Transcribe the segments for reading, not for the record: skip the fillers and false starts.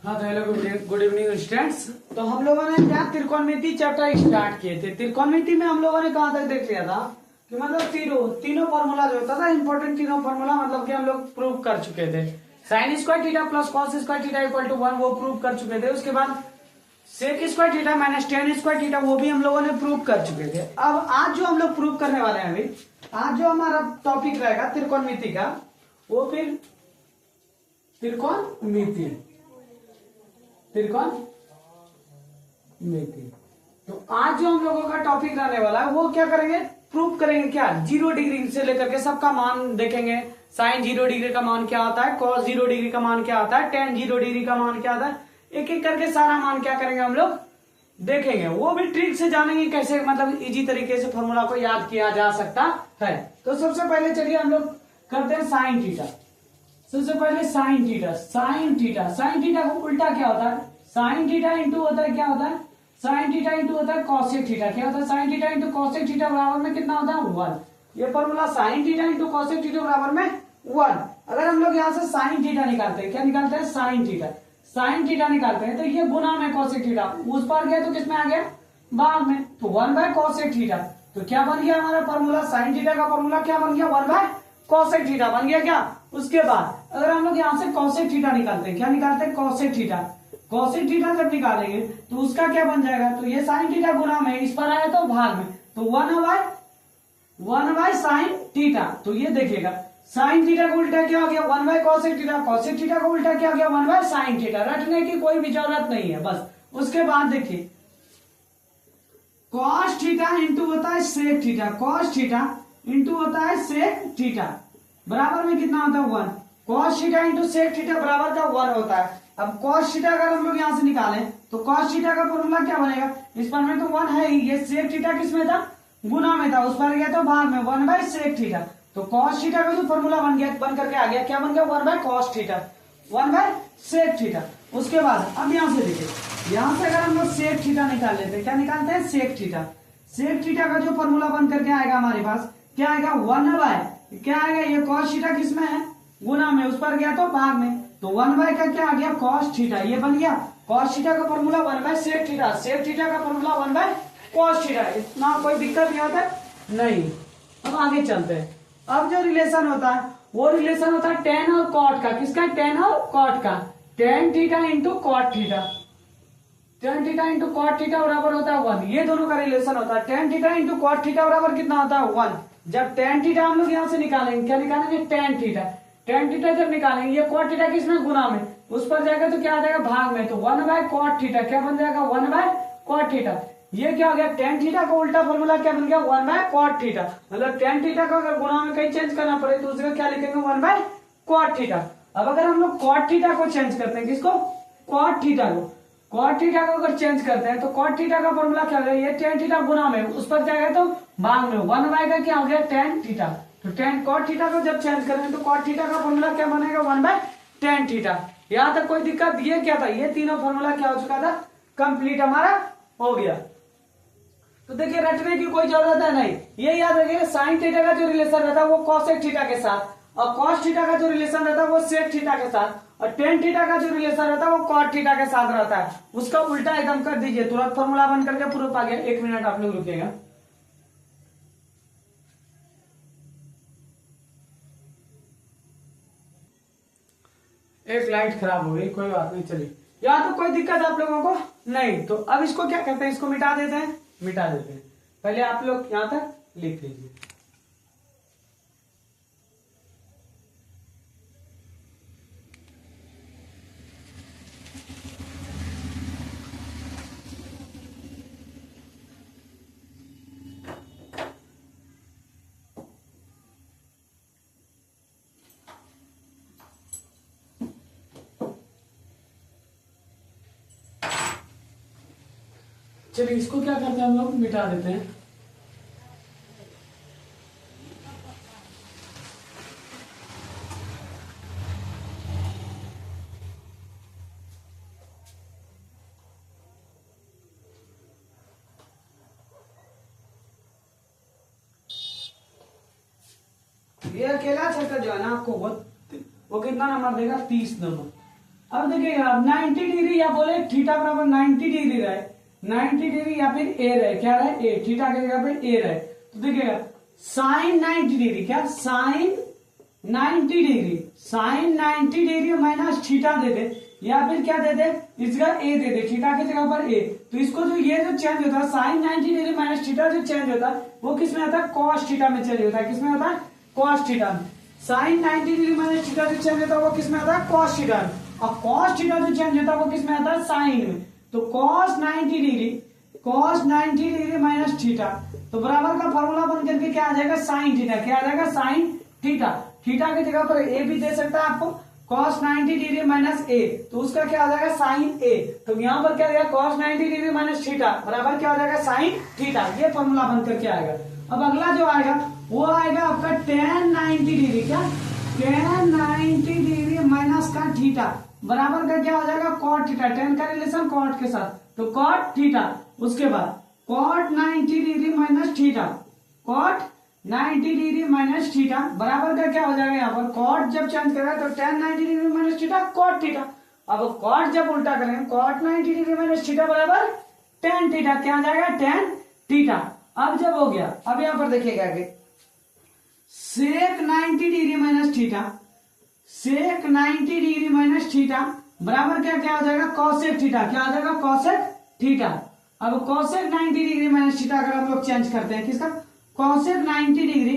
हाँ तो hello good evening students. तो हम लोगों ने क्या त्रिकोणमिति चैप्टर स्टार्ट किए थे। त्रिकोणमिति में हम लोगों ने कहाँ तक देख लिया था कि मतलब तीनों फॉर्मूला जो होता था इंपॉर्टेंट तीनों फॉर्मूला मतलब कि हम लोग प्रूव कर चुके थे। Sine square theta plus cos square theta equal to 1 वो प्रूव कर चुके थे। उसके बाद sec square theta minus tan square theta वो भी हम लोगों ने प्रूव कर चुके थे। अब आज जो हम लोग प्रूव करने वाले हैं अभी आज जो हमारा टॉपिक रहेगा त्रिकोणमिति का वो फिर त्रिकोणमिति तो आज जो हम लोगों का टॉपिक रहने वाला है वो क्या करेंगे प्रूव करेंगे। क्या 0 डिग्री से लेकर के सबका मान देखेंगे। साइन 0 डिग्री का मान क्या आता है, कॉस 0 डिग्री का मान क्या आता है, टेन 0 डिग्री का मान क्या आता है, एक एक करके सारा मान क्या करेंगे हम लोग देखेंगे। वो भी ट्रिक से जानेंगे कैसे मतलब इजी तरीके से फॉर्मूला को याद किया जा सकता है। तो सबसे पहले चलिए हम लोग करते हैं साइन थीटा। सबसे पहले साइन थीटा को उल्टा क्या होता है, साइन थीटा इंटू होता है क्या होता है, साइन थीटा इंटू होता है कॉसेक थीटा। क्या होता है, sine theta into cosec theta बराबर में कितना होता है 1। ये formula sine theta into cosec theta बराबर में 1। अगर हम लोग यहाँ से साइन थीटा निकालते हैं, क्या निकालते हैं साइन थीटा निकालते हैं तो ये गुना में कॉसेक थीटा उस पर गया तो किसमें आ गया भाग में, तो 1 बाय कॉसेक थीटा। तो क्या बन गया हमारा फॉर्मूला, साइन थीटा का फॉर्मूला क्या बन गया 1 बाय कॉसेक थीटा बन गया। क्या उसके बाद अगर हम लोग यहाँ से कॉसेक थीटा निकालते हैं, क्या निकालते हैं कॉसेक थीटा जब निकालेंगे तो उसका क्या बन जाएगा, तो ये साइन थीटा गुना में इस पर आया तो भाग में, तो 1 बाय साइन थीटा। तो ये देखिएगा साइन थीटा को उल्टा क्या हो गया 1 बाय कॉसेक थीटा को उल्टा क्या हो गया 1 बाय साइन थीटा। रटने की कोई भी जरूरत नहीं है बस। उसके बाद देखिए कॉस थीटा इंटू होता है sec theta, cos theta into होता है सेक थीटा बराबर में कितना होता है 1। Cos theta into sec theta बराबर का 1 होता है। अब कॉस थीटा अगर हम लोग यहाँ से निकालें तो कॉस थीटा का फॉर्मूला क्या बनेगा, इस पर में तो 1 है ही, ये सेक थीटा किसमें था गुना में था, उस पर गया तो भाग में 1 बाय सेक थीटा। तो कॉस थीटा का जो फॉर्मूला बन करके आ गया क्या बन गया 1 by cos theta 1 by sec theta. उसके बाद अब यहाँ से देखिए, यहाँ से अगर हम लोग सेक थीटा निकाल लेते हैं, क्या निकालते हैं सेक थीटा का जो फॉर्मूला बन करके आएगा हमारे पास क्या आएगा 1 बाय क्या आएगा, ये कॉस थीटा किसमें है गुना में, उस पर गया तो भाग में, तो 1 बाय का क्या आ गया कॉस थीटा। ये बन गया कॉस थीटा का फॉर्मूला 1 बाय सेक थीटा का फॉर्मूला 1 बाय कॉस थीटा। इतना कोई दिक्कत नहीं होता नहीं। अब आगे चलते हैं। अब जो रिलेशन होता है वो रिलेशन होता है टेन और कॉट का। किसका, टेन और कॉट का। Tan theta into cot theta, tan theta into cot theta बराबर होता है 1। ये दोनों का रिलेशन होता है tan theta into cot theta बराबर कितना होता है 1। जब टेन थीटा हम लोग यहाँ से निकालेंगे, क्या निकालेंगे टेन थीटा जब निकालेंगे ये कॉट थीटा किसमें गुना में, उस पर जाएगा तो क्या आ जाएगा भाग में, तो 1 बाय कॉट थीटा क्या बन जाएगा 1 बाय कॉट थीटा। ये क्या हो गया टेन थीटा का उल्टा फॉर्मूला क्या बन गया 1 बाय कॉट थीटा। मतलब टेन थीटा को अगर गुना में कहीं चेंज करना पड़े तो उसका क्या लिखेंगे 1 बाय कॉट थीटा। अब अगर हम लोग कॉट थीटा को चेंज करते हैं, किसको कॉट थीटा को अगर चेंज करते हैं तो कॉट थीटा का फॉर्मूला क्या हो गया, ये टेन थीटा गुना में उस पर जाएगा तो भाग में 1 बाय का क्या हो गया टेन थीटा। तो टेन कॉट थीटा को जब चेंज करेंगे तो कॉट थीटा का फॉर्मूला क्या बनेगा 1 बाय टेन थीटा। यहाँ तक कोई दिक्कत, ये क्या था, ये तीनों फॉर्मूला क्या हो चुका था कंप्लीट हमारा हो गया। तो देखिए रटने की कोई जरूरत है नहीं, ये याद रखिए साइन थीटा का जो रिलेशन रहता है वो कॉसेक थीटा के साथ, और कॉस थीटा का जो रिलेशन रहता है वो सेक थीटा के साथ, और टेन थीटा का जो रिलेशन रहता है वो कॉट थीटा के साथ रहता है। उसका उल्टा एकदम कर दीजिए, तुरंत फॉर्मूला बन करके प्रूफ आ गया। 1 मिनट आप लोग रुकिएगा। एक लाइट खराब हो गई, कोई बात नहीं, चलिए यहाँ तो कोई दिक्कत आप लोगों को नहीं। तो अब इसको क्या करते हैं, इसको मिटा देते हैं। पहले आप लोग यहां तक लिख लीजिए। चलिए इसको क्या करते हैं हम लोग मिटा देते हैं। ये अकेला चैप्टर जो है ना आपको वो कितना नंबर देगा 30 नंबर। अब देखिएगा 90 डिग्री या बोले थीटा बराबर 90 डिग्री रहे, 90 डिग्री या फिर ए रहे, क्या रहे ए, थीटा की जगह पे ए रहे, तो देखिएगा साइन 90 डिग्री, क्या sine 90 degree, sine 90 degree minus theta दे दे या फिर क्या दे दे इसका ए दे दे, थीटा की जगह पर ए, तो इसको जो ये जो चेंज होता है साइन 90 डिग्री माइनस थीटा जो चेंज होता है वो किस में आता है, कॉस थीटा में चेंज होता है, किसमें होता है, कॉस थीटा में। साइन 90 डिग्री माइनस थीटा जो चेंज होता है वो किसमें आता है, कॉस थीटा में, और कॉस थीटा जो चेंज होता है वो किसमें आता है, साइन में। तो cos 90 degree, cos 90 degree minus theta, तो बराबर का फॉर्मूला बन करके क्या आ जाएगा, साइन थीटा, क्या आ जाएगा, साइन थीटा, थीटा की जगह पर ए भी दे सकता है आपको, cos 90 डिग्री माइनस ए, तो उसका क्या आ जाएगा, साइन ए, तो यहाँ पर क्या आ जाएगा, cos 90 डिग्री माइनस थीटा बराबर क्या हो जाएगा, साइन थीटा, ये फॉर्मूला बन करके आएगा। अब अगला जो आएगा वो आएगा आपका tan 90 डिग्री, क्या tan 90 डिग्री माइनस का थीटा बराबर का क्या हो जाएगा, cot थीटा, tan का रिलेशन cot के साथ, तो cot थीटा, उसके बाद cot 90 degree minus theta, cot 90 degree minus theta बराबर का क्या हो जाएगा, यहाँ पर कॉट जब चेंज करेगा तो tan 90 degree minus theta cot theta, अब कॉट जब उल्टा करेंगे कॉट 90 डिग्री माइनस थीटा बराबर tan थीटा, क्या आ जाएगा, tan थीटा। अब जब हो गया, अब यहाँ पर देखिएगा आगे सेक 90 degree minus theta, sec 90 degree minus theta बराबर क्या क्या हो जाएगा, कॉसेक थीटा, क्या आ जाएगा, कॉसेक थीटा। अब कॉसेक 90 डिग्री माइनस थीटा अगर हम लोग चेंज करते हैं किसका, cosec 90 degree,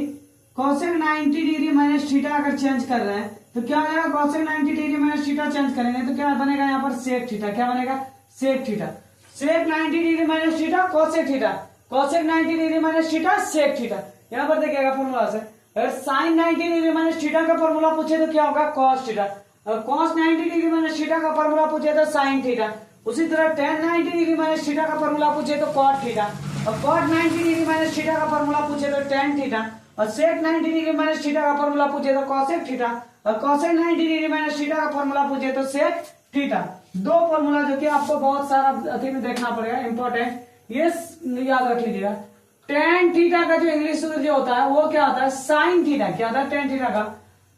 cosec 90 degree minus theta अगर चेंज कर रहे हैं तो क्या हो जाएगा, cosec 90 degree minus theta change करेंगे तो क्या बनेगा यहाँ पर, सेक थीटा, क्या बनेगा, sec theta, sec 90 degree minus theta cosec theta, cosec 90 degree minus theta sec theta. यहाँ पर देखिएगा फॉर्मूला से, अगर साइन 90 डिग्री माइनस थीटा का फॉर्मूला पूछे तो क्या होगा, कॉस थीटा, अगर कॉस 90 डिग्री माइनस थीटा का फॉर्मूला पूछे तो साइन थीटा, उसी तरह tan 90 डिग्री माइनस थीटा का फॉर्मूला पूछे तो कॉट थीटा, और cot 90 डिग्री माइनस थीटा का फॉर्मूला पूछे तो tan थीटा, और sec 90 डिग्री माइनस थीटा का फॉर्मूला पूछे तो cosec थीटा, और cosec 90 डिग्री माइनस थीटा का फॉर्मूला पूछे तो sec थीटा। दो फॉर्मूला जो कि आपको बहुत सारा अति में देखना पड़ेगा, इंपॉर्टेंट, ये याद रख लीजिएगा। tan थीटा का जो इंग्लिश सूत्र जो होता है वो क्या होता है, sin थीटा, क्या होता है, tan थीटा का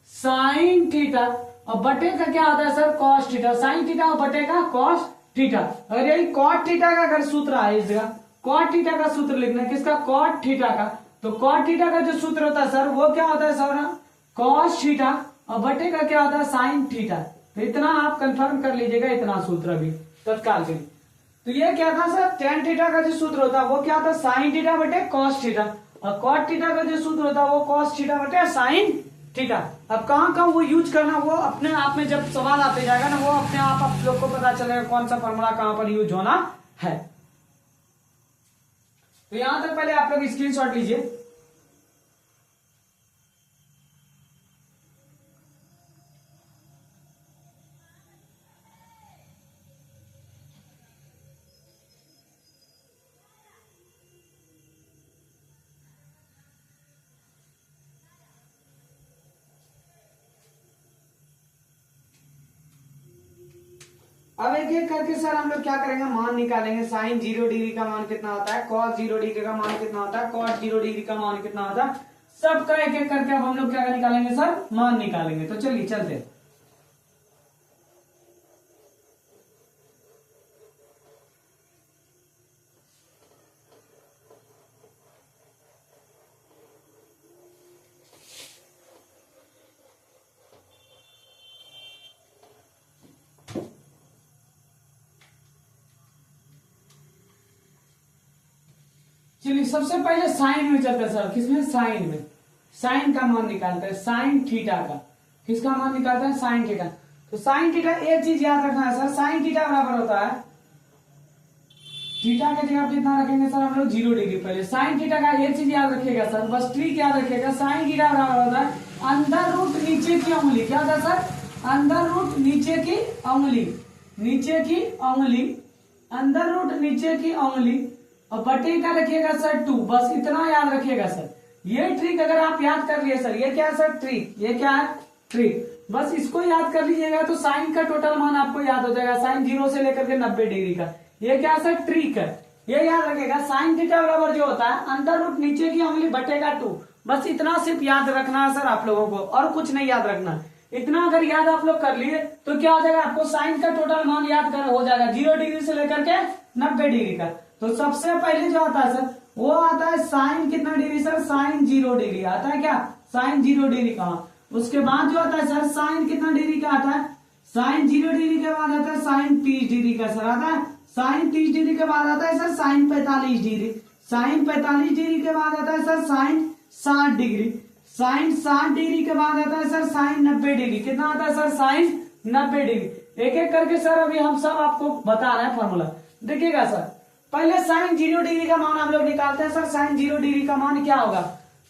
sin थीटा, और बटे का क्या होता है sir, cos theta, sin theta और बटे का cos थीटा। अगर यही cot थीटा का अगर सूत्र आए इस जगह, cot थीटा का सूत्र लिखना है, किसका, cot थीटा का, तो cot थीटा का जो सूत्र होता है सर वो क्या होता है सर, cos थीटा, और बटे का क्या होता है, sin थीटा। तो इतना आप कंफर्म कर लीजिएगा, इतना सूत्र भी तत्काल के लिए। तो ये क्या था सर, tan थीटा का जो सूत्र होता है वो क्या होता है, sin थीटा बटे cos थीटा, और cot थीटा का जो सूत्र होता है वो cos थीटा बटे sin थीटा। अब कहाँ वो यूज करना वो अपने आप में जब सवाल आते जाएगा ना वो अपने आप लोग को पता चलेगा कौन सा फॉर्मूला कहाँ पर यूज होना है। तो यहां तक पहले आप लोग स्क्रीनशॉट लीजिए। अब एक एक करके सर हम लोग क्या करेंगे, मान निकालेंगे। साइन 0 डिग्री का मान कितना होता है, कॉस 0 डिग्री का मान कितना होता है, कॉट 0 डिग्री का मान कितना होता है, सबका एक एक करके अब हम लोग क्या निकालेंगे सर, मान निकालेंगे। तो चलिए चलते। चलिए सबसे पहले साइन में चलते हैं सर, किसमें, साइन में। साइन का मान निकालते हैं, साइन थीटा का, किसका मान निकालते हैं, साइन थीटा। तो साइन थीटा एक चीज याद रखना है सर, साइन थीटा बराबर होता है, थीटा के जगह कितना रखेंगे सर हम लोग, 0 डिग्री। पहले साइन थीटा का एक चीज याद रखिएगा सर, बस ट्रिक याद रखिएगा, साइन थीटा बराबर होता है अंदर रूट नीचे की उंगली, क्या होता है सर, अंदर रूट नीचे की उंगली, नीचे की उंगली, अंदर रूट नीचे की उंगली, और बटे का रखिएगा सर 2, बस इतना याद रखिएगा सर। ये ट्रिक अगर आप याद कर लिए सर, ये क्या है सर, ट्रिक, ये क्या है, ट्रिक, बस इसको याद कर लीजिएगा तो साइन का टोटल मान आपको याद हो जाएगा, साइन 0 से लेकर के 90 डिग्री का। ये क्या सर, ट्रिक है, ये याद रखिएगा। साइन थीटा बराबर जो होता है अंदर रूट नीचे की उंगली बटेगा 2, बस इतना सिर्फ याद रखना है सर आप लोगों को, और कुछ नहीं याद रखना। इतना अगर याद आप लोग कर लिए तो क्या हो जाएगा, आपको साइन का टोटल मान याद कर हो जाएगा 0 डिग्री से लेकर के 90 डिग्री का। तो सबसे पहले जो आता है सर वो आता है साइन कितना डिग्री सर, साइन 0 डिग्री आता है क्या, साइन 0 डिग्री का। उसके बाद जो आता है सर साइन कितना डिग्री का आता है, साइन 0 डिग्री के बाद आता है साइन 30 डिग्री का सर आता है, साइन 30 डिग्री के बाद आता है sir sine 45 degree, sine 45 degree के बाद आता है sir sine 60 degree, sine 60 degree के बाद आता है सर साइन 90 डिग्री। कितना आता है सर, साइन 90 डिग्री। एक एक करके सर अभी हम सब आपको बता रहे हैं फॉर्मूला। देखिएगा सर पहले साइन 0 डिग्री का मान हम लोग निकालते हैं सर, साइन 0 डिग्री का मान क्या होगा।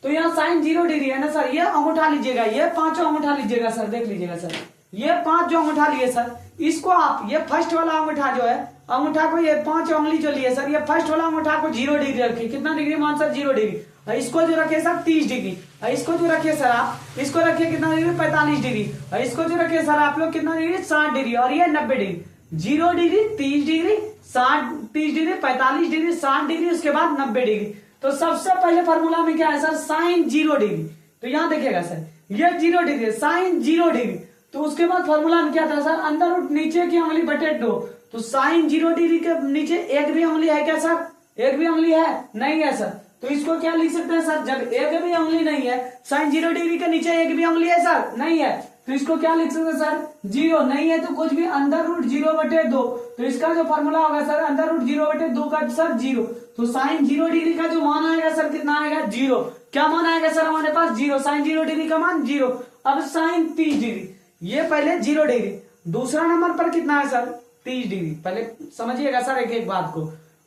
तो यहाँ साइन 0 डिग्री है ना सर, ये अंगूठा लीजिएगा, ये पांचों अंगूठा लीजिएगा सर, देख लीजिएगा सर, ये 5 जो अंगूठा लिए सर, इसको आप ये फर्स्ट वाला अंगूठा जो है, अंगूठा को ये 5 उंगली जो लिए सर, ये फर्स्ट वाला अंगूठा को 0 डिग्री रखिए। कितना डिग्री मान सर, 0 डिग्री। इसको जो रखिए सर 30 डिग्री, इसको जो रखिए सर आप, इसको रखिए कितना डिग्री, 45 डिग्री, इसको जो रखिए सर आप लोग कितना डिग्री, 60 डिग्री, और ये 90 degree. 0 degree, 30 degree, 30 degree, 45 degree, 60 degree, उसके बाद 90 डिग्री। तो सबसे पहले फॉर्मूला में क्या है सर, साइन 0 डिग्री। तो यहाँ देखिएगा सर ये 0 डिग्री, साइन 0 डिग्री। तो उसके बाद फॉर्मूला में क्या था सर, अंदर रूट नीचे की उंगली बटे 2। तो साइन 0 डिग्री के नीचे एक भी उंगली है क्या सर, एक भी उंगली है, नहीं है सर। तो इसको क्या लिख सकते हैं सर, जब एक भी उंगली नहीं है, साइन 0 डिग्री के नीचे एक भी उंगली है सर, नहीं है, तो इसको क्या लिख सकते हैं सर, 0 नहीं है तो कुछ भी, अंदर रूट 0 बटे 2। तो इसका जो फॉर्मूला होगा सर, अंदर रूट 0 बटे 2 का सर 0। तो साइन 0 डिग्री का जो मान आएगा सर कितना आएगा, 0। क्या मान आएगा सर हमारे पास, 0। साइन 0 डिग्री का मान 0। अब साइन 30 डिग्री, ये पहले 0 डिग्री, दूसरा नंबर पर कितना है सर, 30 डिग्री। पहले समझिएगा सर एक एक बात को,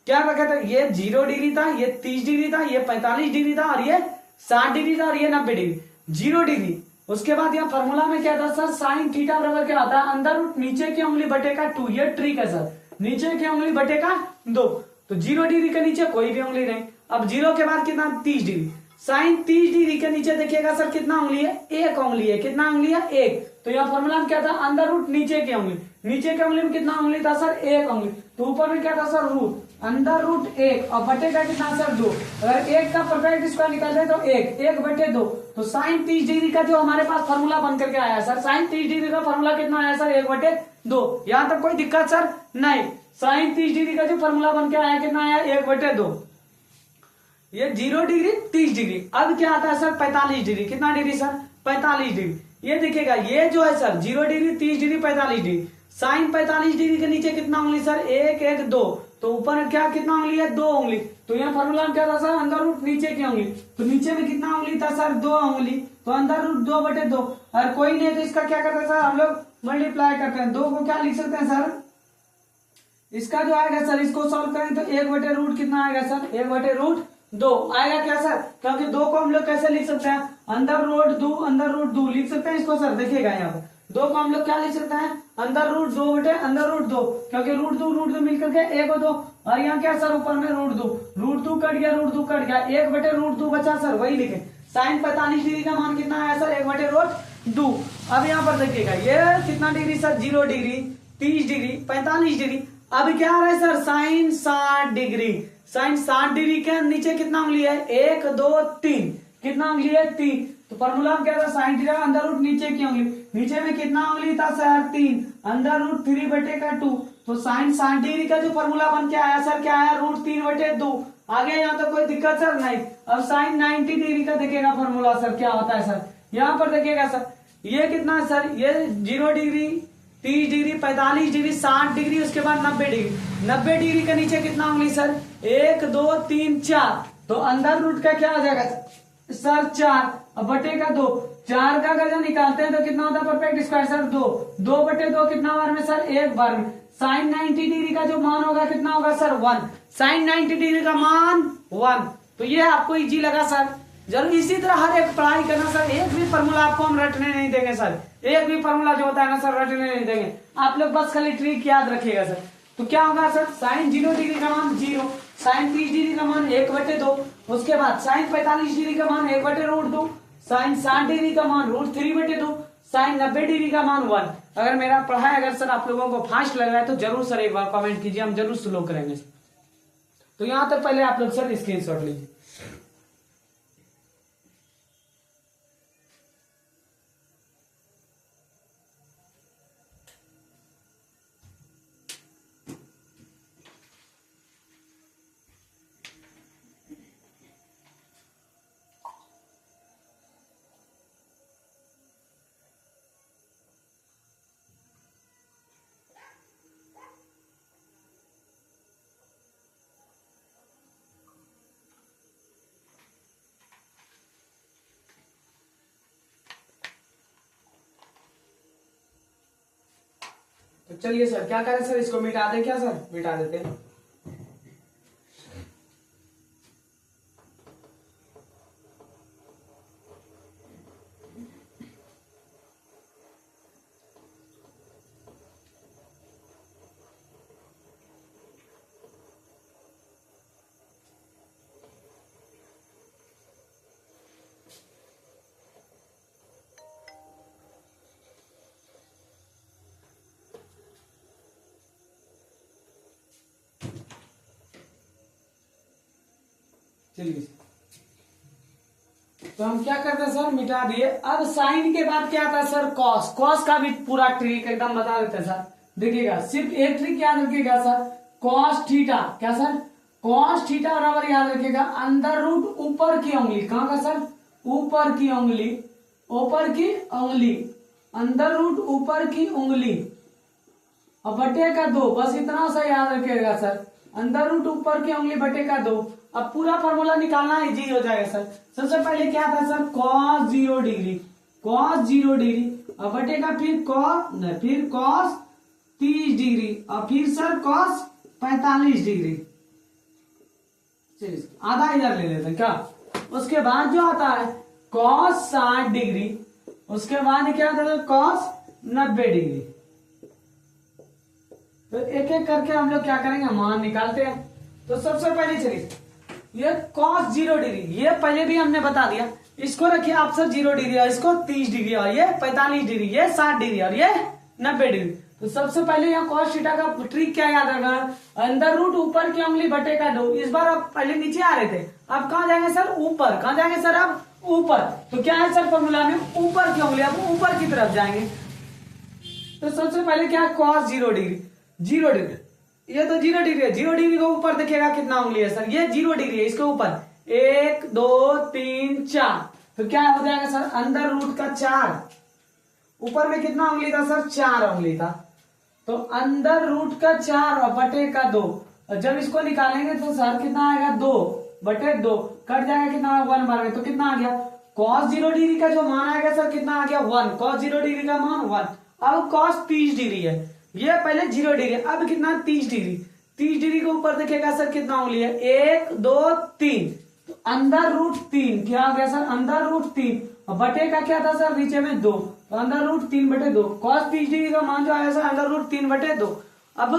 क्या रखा था, ये 0 डिग्री था, ये 30 डिग्री था, ये 45 डिग्री था, और ये 60 डिग्री था, और ये 90 डिग्री, 0 डिग्री। उसके बाद यहाँ फॉर्मूला में क्या था सर, साइन थीटा बराबर क्या आता है, अंदर रूट नीचे की उंगली बटे का 2। ये ट्रिक है सर, नीचे की उंगली बटे का 2। तो 0 डिग्री के नीचे कोई भी उंगली नहीं। अब 0 के बाद कितना, 30 डिग्री। साइन 30 डिग्री के नीचे देखिएगा सर कितना उंगली है, एक उंगली है। कितना उंगली है, एक। तो यहाँ फॉर्मूला में क्या था, अंदर रूट नीचे की उंगली, नीचे की उंगली में कितना उंगली था सर, एक उंगली। तो ऊपर में क्या था सर, रूट, अंदर रूट 1 और बटे का कितना सर 2। अगर 1 का परफेक्ट स्क्वायर निकालते हैं तो 1 बटे 2। तो साइन 30 डिग्री का जो हमारे पास फॉर्मूला बन करके आया सर, साइन 30 डिग्री का फॉर्मूला कितना आया सर, 1 बटे 2। यहाँ तक कोई दिक्कत सर नहीं। साइन 30 डिग्री का जो फॉर्मूला बन के आया कितना आया, 1 बटे 2। ये 0 डिग्री, 30 डिग्री। अब क्या आता है सर, 45 डिग्री। कितना डिग्री सर, 45 डिग्री। ये देखिएगा ये जो है sir 0 degree, 30 degree, 45 degree. Sine 45 degree के नीचे कितना उंगली सर, 1 1 2। तो ऊपर क्या कितना उंगली है, 2 उंगली। तो यहाँ फॉर्मूला में क्या था सर, अंदर रूट नीचे की उंगली। तो नीचे में कितना उंगली था सर, 2 उंगली। तो अंदर रूट 2 बटे 2। और कोई नहीं तो इसका क्या करते हैं सर, हम लोग मल्टीप्लाई करते हैं। 2 को क्या लिख सकते हैं सर, इसका जो आएगा सर, इसको सॉल्व करें तो 1 बटे रूट कितना आएगा सर, 1 बटे रूट 2 आएगा क्या सर। क्योंकि 2 को हम लोग कैसे लिख सकते हैं, अंदर रूट 2, अंदर रूट 2 लिख सकते हैं इसको सर। देखिएगा यहाँ पर 2 को हम लोग क्या लिख सकते हैं, अंदर रूट 2 बटे अंदर रूट 2, क्योंकि रूट 2 मिलकर के 1 और 2। और यहाँ क्या सर, ऊपर में रूट 2 कट गया, रूट 2 कट गया, 1 बटे रूट 2 बचा सर, वही लिखे। साइन 45 डिग्री का मान कितना आया सर, 1 बटे रूट 2। अब यहाँ पर देखिएगा ये कितना degree sir, 0 degree, 30 degree, 45 degree. अब क्या आ रहा है sir, sine 60 degree. Sine 60 degree के नीचे कितना उंगली है, 1 2 3। कितना उंगली है, 3। तो फॉर्मूला में क्या था, साइन थीटा अंदर रूट नीचे की उंगली, नीचे में कितना उंगली था सर, 3, अंदर रूट 3 बटे का 2। तो साइन 60 डिग्री का जो फॉर्मूला बन के आया सर, क्या आया, रूट 3 बटे 2। आगे यहाँ तो कोई दिक्कत सर नहीं। अब साइन 90 डिग्री का देखिएगा फॉर्मूला सर क्या होता है सर, यहाँ पर देखिएगा सर ये कितना है सर, ये 0 डिग्री, 30 डिग्री, 45 डिग्री, 60 डिग्री, उसके बाद 90 डिग्री। 90 डिग्री के नीचे कितना उंगली सर, 1 2 3 4। तो अंदर रूट का क्या आ जाएगा सर, 4 और बटे का 2। 4 का अगर जब निकालते हैं तो कितना होता है परफेक्ट स्क्वायर सर, 2 बटे 2 कितना बार में सर, 1 बार में। साइन 90 डिग्री का जो मान होगा कितना होगा सर, 1। साइन 90 डिग्री का मान 1। तो ये आपको इजी लगा सर। जरूर इसी तरह हर एक पढ़ाई करना सर। एक भी फॉर्मूला आपको हम रटने नहीं देंगे सर, एक भी फॉर्मूला जो होता है ना सर रटने नहीं देंगे। आप लोग बस खाली ट्रिक याद रखिएगा सर। तो क्या होगा सर, साइन 0 डिग्री का मान 0, साइन 30 डिग्री का मान 1 बटे 2, उसके बाद साइन 45 डिग्री का मान 1 बटे रूट 2, साइन 60 डिग्री का मान रूट 3 बटे 2, साइन 90 डिग्री का मान 1। अगर मेरा पढ़ाई अगर सर आप लोगों को फास्ट लग रहा है तो जरूर सर एक बार कमेंट कीजिए, हम जरूर स्लो करेंगे। तो यहां तक पहले आप लोग सर स्क्रीनशॉट लीजिए। तो चलिए सर क्या करें सर, इसको मिटा दें क्या सर, मिटा देते हैं। चलिए तो हम क्या करते हैं सर, मिटा दिए। अब साइन के बाद क्या आता है सर, कॉस। कॉस का भी पूरा ट्रिक एकदम बता देते हैं सर। देखिएगा सिर्फ एक ट्रिक याद रखिएगा सर, कॉस थीटा, क्या सर, कॉस थीटा बराबर याद रखिएगा अंडर रूट ऊपर की उंगली, कहां का सर, ऊपर की उंगली, ऊपर की उंगली, अंडर रूट ऊपर की उंगली और बटे का 2, बस इतना सा याद रखिएगा सर, अंडर रूट ऊपर की उंगली बटे का 2। अब पूरा फॉर्मूला निकालना इजी हो जाएगा सर। सबसे पहले क्या था sir, cos 0 degree, cos 0 degree और बटे का फिर cos 30 डिग्री और फिर सर cos 45 डिग्री। चलिए आधा इधर ले लेते हैं क्या। उसके बाद जो आता है cos 60 डिग्री, उसके बाद क्या आता है cos 90 डिग्री। तो एक एक करके हम लोग क्या करेंगे, मान निकालते हैं। तो सबसे पहले चलिए ये cos 0 डिग्री, ये पहले भी हमने बता दिया, इसको रखिए आप सर 0 डिग्री और इसको 30 डिग्री और ये 45 डिग्री, ये 60 डिग्री और ये 90 डिग्री। तो सबसे पहले यहाँ cos थीटा का ट्रिक क्या याद रखना, अंडर रूट ऊपर की उंगली बटे का 2। इस बार आप पहले नीचे आ रहे थे, अब कहाँ जाएंगे सर, ऊपर। कहाँ जाएंगे सर, अब ऊपर। तो क्या है सर फॉर्मूला में, ऊपर की उंगली, अब ऊपर की तरफ जाएंगे। तो सबसे पहले क्या है cos 0 डिग्री, 0 डिग्री, ये तो 0 डिग्री है, 0 डिग्री के ऊपर देखिएगा कितना उंगली है सर, ये 0 डिग्री है, इसके ऊपर 1 2 3 4। तो क्या हो जाएगा सर, अंडर रूट का 4, ऊपर में कितना उंगली था सर, 4 उंगली था। तो अंडर रूट का 4 और बटे का 2, और जब इसको निकालेंगे तो सर कितना आएगा, 2 बटे 2 कट जाएगा, कितना 1 बार में, तो कितना आ गया, cos 0 डिग्री का जो मान आएगा सर कितना आ गया 1, cos 0 डिग्री का मान 1। अब cos 30 डिग्री है, ये पहले 0 डिग्री, अब कितना 30 डिग्री, 30 डिग्री के ऊपर देखिएगा सर कितना उंगली है, 1 2 3। तो अंडर रूट 3 क्या आ गया सर, अंडर रूट 3 और बटे का क्या था सर, नीचे में 2, तो अंडर रूट 3 बटे 2। cos 30 डिग्री का मान जो आया सर अंडर रूट 3 बटे 2। अब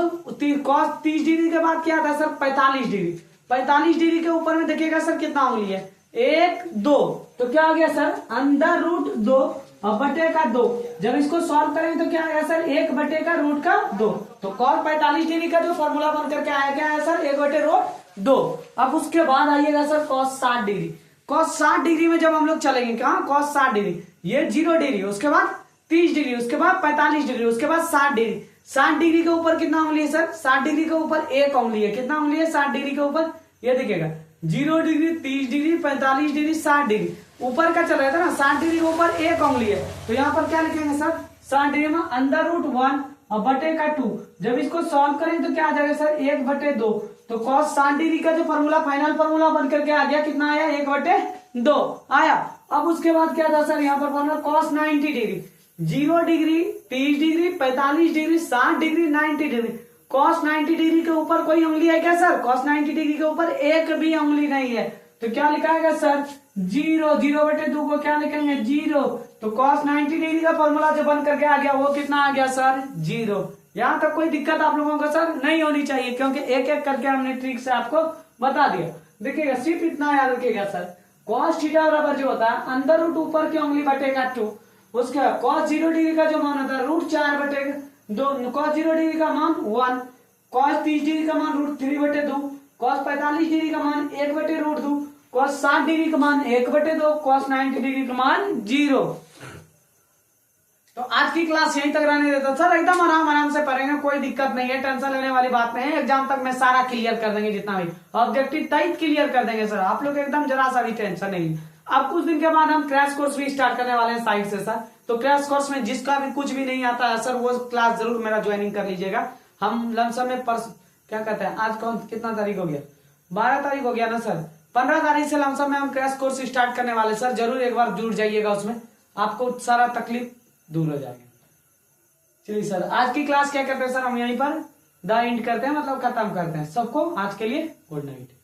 cos 30 डिग्री के बाद क्या था सर, 45 डिग्री, 45 डिग्री के ऊपर में देखिएगा सर कितना उंगली है, 1 2। तो क्या आ गया सर, अंडर रूट 2 और बटे का 2। जब इसको सॉल्व करेंगे तो क्या आएगा सर, 1 बटे का रूट का 2। तो cos 45 डिग्री का जो फॉर्मूला बन करके आया क्या है सर, 1 बटे रूट 2। अब उसके बाद आइएगा sir cos 60 degree, cos 60 degree में जब हम लोग चलेंगे कहा, cos 60 डिग्री, ये 0 डिग्री, उसके बाद 30 डिग्री, उसके बाद 45 डिग्री, उसके बाद 60 डिग्री। 60 डिग्री के ऊपर कितना उंगली है सर, 60 डिग्री के ऊपर 1 उंगली है, कितना उंगली है 60 डिग्री के ऊपर, ये देखिएगा 0 डिग्री, 30 डिग्री, 45 डिग्री, 60 डिग्री, ऊपर का चल रहा था ना, 60 डिग्री के ऊपर 1 उंगली है। तो यहाँ पर क्या लिखेंगे सर, 60 डिग्री में अंडर रूट 1 और बटे का 2। जब इसको सॉल्व करेंगे तो क्या आ जाएगा सर, 1 बटे 2। तो cos 60 डिग्री का जो फॉर्मूला फाइनल फॉर्मूला बन करके आ गया, कितना आया, 1 बटे 2 आया। अब उसके बाद क्या था सर, यहाँ पर formula cos 90 degree, 0 degree, 30 degree, 45 degree, 60 degree, 90 degree. cos 90 degree के ऊपर कोई उंगली है क्या सर, cos 90 डिग्री के ऊपर एक भी उंगली नहीं है। तो क्या लिखाएगा सर, 0, 0 बटे 2 को क्या लिखेंगे, 0। तो cos 90 डिग्री का फॉर्मूला जो बन करके आ गया वो कितना आ गया सर, 0। यहाँ तक कोई दिक्कत आप लोगों को सर नहीं होनी चाहिए, क्योंकि एक एक करके हमने ट्रिक से आपको बता दिया। देखिएगा सिर्फ इतना याद रखिएगा सर, cos थीटा बराबर जो होता है अंडर रूट ऊपर की उंगली बटे का 2, उसके बाद cos 0 डिग्री का जो मान होता है रूट 4 बटे 2, cos 0 डिग्री का मान 1, cos 30 डिग्री का मान रूट 3 बटे 2, cos 45 डिग्री का मान 1 बटे रूट 2, cos 60 डिग्री का मान 1 बटे 2, cos 90 डिग्री का मान 0। तो आज की क्लास यहीं तक रहने देता सर, एकदम आराम से पढ़ेंगे, कोई दिक्कत नहीं है, टेंशन लेने वाली बात नहीं है। एग्जाम तक में सारा क्लियर कर देंगे, जितना भी ऑब्जेक्टिव तय क्लियर कर देंगे सर, आप लोग एकदम जरा सा भी टेंशन नहीं। अब कुछ दिन के बाद हम क्रैश कोर्स भी स्टार्ट करने वाले हैं साइड से सर, तो क्रैश कोर्स में जिसका भी कुछ भी नहीं आता है सर, वो क्लास जरूर मेरा ज्वाइनिंग कर लीजिएगा। हम लमसम में क्या कहते हैं, आज कौन कितना तारीख हो गया, 12 तारीख हो गया ना सर, 15 तारीख से लमसम में हम क्रैश कोर्स स्टार्ट करने वाले सर, जरूर एक बार जुड़ जाइएगा, उसमें आपको सारा तकलीफ दूर हो जाएगा। चलिए सर, आज की क्लास क्या करते हैं सर, हम यहीं पर द एंड करते हैं, मतलब खत्म करते हैं। सबको आज के लिए गुड नाइट।